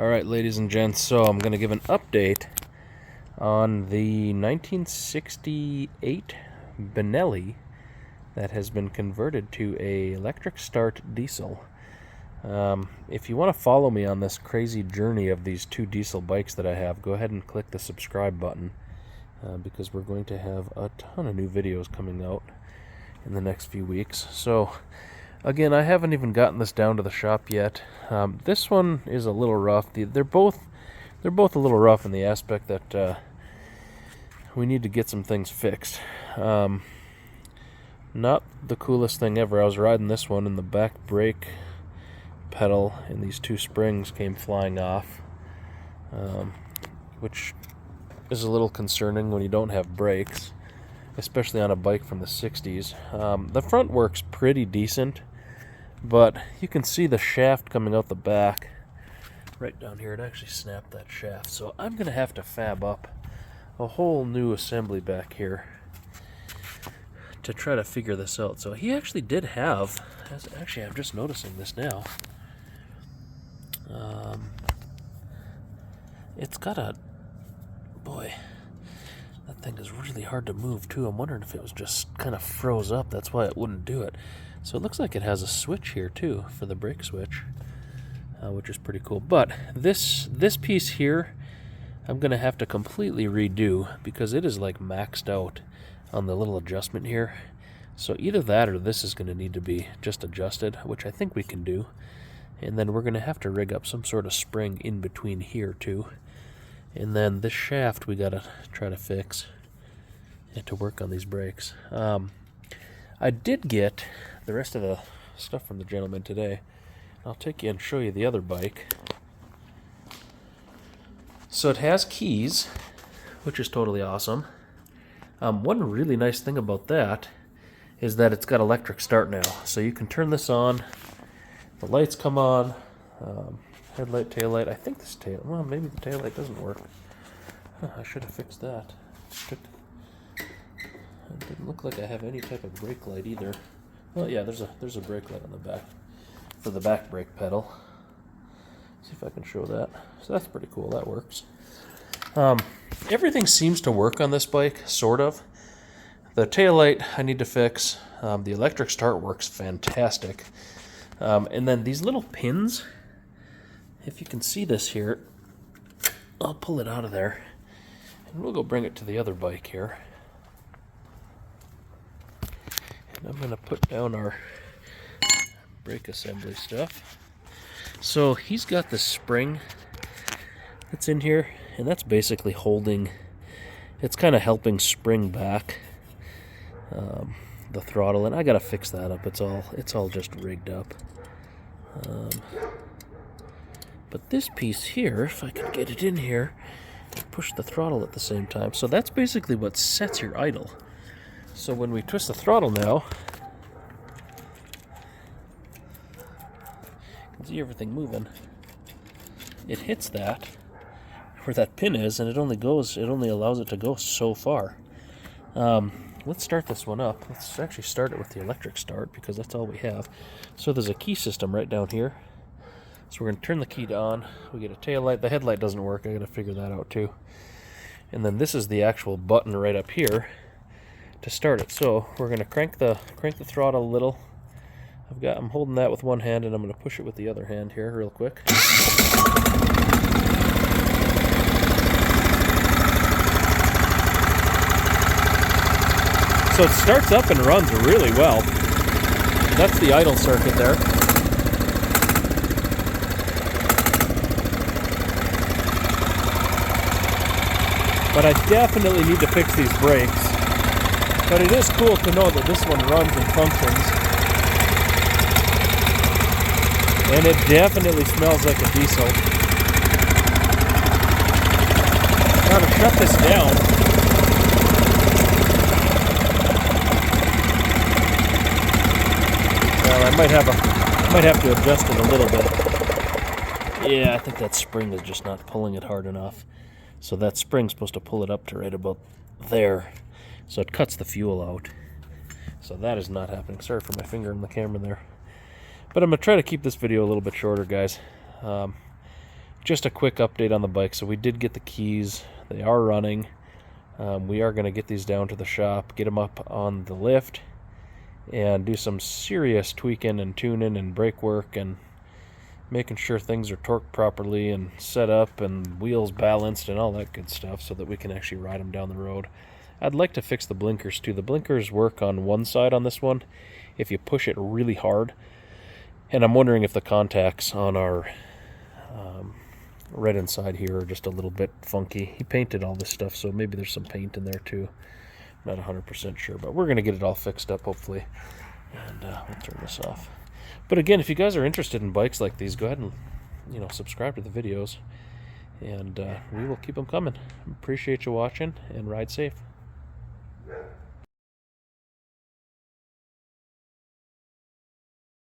Alright, ladies and gents, so I'm going to give an update on the 1968 Benelli that has been converted to a electric start diesel. If you want to follow me on this crazy journey of these two diesel bikes that I have, go ahead and click the subscribe button because we're going to have a ton of new videos coming out in the next few weeks. So again, I haven't even gotten this down to the shop yet. This one is a little rough. They're both a little rough in the aspect that we need to get some things fixed. Not the coolest thing ever. I was riding this one and the back brake pedal and these two springs came flying off, which is a little concerning when you don't have brakes, especially on a bike from the 60s. The front works pretty decent, but you can see the shaft coming out the back right down here. It actually snapped that shaft, so I'm gonna have to fab up a whole new assembly back here to try to figure this out. So he actually did have, actually I'm just noticing this now, it's got a, boy, that thing is really hard to move too. I'm wondering if it was just kind of froze up, that's why it wouldn't do it. So it looks like it has a switch here too for the brake switch, which is pretty cool. But this piece here I'm gonna have to completely redo because it is like maxed out on the little adjustment here. So either that or this is gonna need to be just adjusted, which I think we can do. And then we're gonna have to rig up some sort of spring in between here too. And then this shaft we gotta try to fix and to work on these brakes. I did get the rest of the stuff from the gentleman today. I'll take you and show you the other bike. So it has keys, which is totally awesome. One really nice thing about that is that it's got electric start now. So you can turn this on, the lights come on, headlight, taillight. I think this tail, well, maybe the taillight doesn't work. I should have fixed that. It didn't look like I have any type of brake light either. Well, yeah, there's a brake light on the back for the back brake pedal. See if I can show that. So that's pretty cool. That works. Everything seems to work on this bike, sort of. The taillight I need to fix. The electric start works fantastic. And then these little pins, if you can see this here, I'll pull it out of there and we'll go bring it to the other bike here. And I'm going to put down our brake assembly stuff. So he's got this spring that's in here, and that's basically holding, it's kind of helping spring back the throttle, and I gotta fix that up. It's all just rigged up. But this piece here, if I could get it in here, push the throttle at the same time. So that's basically what sets your idle. So when we twist the throttle now, you can see everything moving. It hits that where that pin is, and it only allows it to go so far. Let's start this one up. Let's actually start it with the electric start because that's all we have. So there's a key system right down here. So we're going to turn the key on. We get a tail light. The headlight doesn't work. I got to figure that out too. And then this is the actual button right up here to start it. So we're going to crank the throttle a little. I'm holding that with one hand, and I'm going to push it with the other hand here real quick. So it starts up and runs really well. That's the idle circuit there. But I definitely need to fix these brakes. But it is cool to know that this one runs and functions. And it definitely smells like a diesel. Now to shut this down, I might have to adjust it a little bit. Yeah, I think that spring is just not pulling it hard enough. So that spring's supposed to pull it up to right about there. So it cuts the fuel out. So that is not happening. Sorry for my finger in the camera there. But I'm going to try to keep this video a little bit shorter, guys. just a quick update on the bike. So we did get the keys. They are running. We are going to get these down to the shop, get them up on the lift, and do some serious tweaking and tuning and brake work and making sure things are torqued properly and set up and wheels balanced and all that good stuff so that we can actually ride them down the road. I'd like to fix the blinkers too. The blinkers work on one side on this one if you push it really hard. And I'm wondering if the contacts on our red inside here are just a little bit funky. He painted all this stuff, so maybe there's some paint in there too. Not 100% sure, but we're going to get it all fixed up hopefully. And we'll turn this off. But again, if you guys are interested in bikes like these, go ahead and subscribe to the videos, and we will keep them coming. Appreciate you watching, and ride safe.